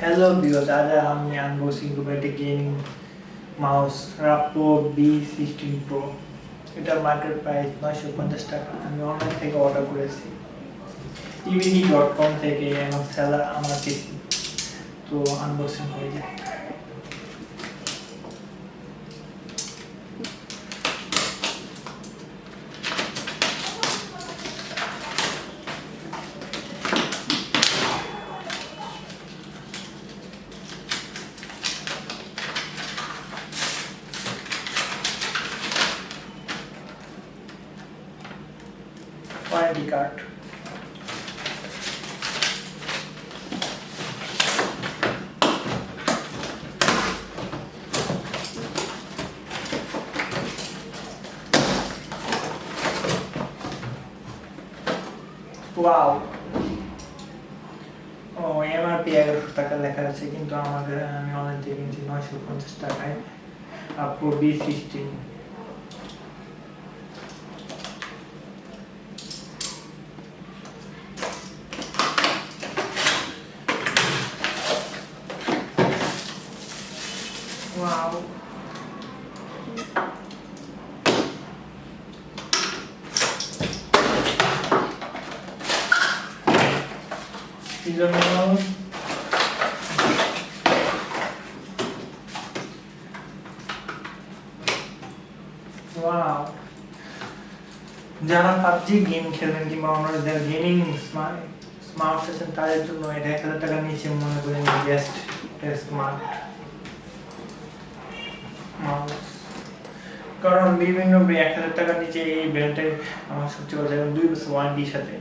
Hello viewers, आज আমি unboxing করব একটা gaming mouse Rapoo V16 Pro। এটার মার্কেট প্রাইস 950 টাকা। আমি অনলাইন থেকে অর্ডার করেছি, evd.com থেকে। আমার সেলার আমার দিয়েছি, তো আনবক্সিং হয়ে যায়। Warranty card, wow. ও এমআরপি 1100 টাকা লেখা আছে, কিন্তু আমাদের আমি অনলাইন থেকে কিনছি 950 টাকায় Rapoo V16। Wow. These are all. Wow. যারা পাবজি গেম খেলেন কিংবা অন্যদের গেমিং স্মার্ট আছেন তাদের জন্য এটা 1000 টাকার নিচে মনে করেন বেস্ট স্মার্ট মাউস। কারণ বিভিন্ন 1000 টাকার নিচে এই ব্র্যান্ডের আমার সবচেয়ে ভালো লাগে, 2 বছর ওয়ারেন্টির সাথে।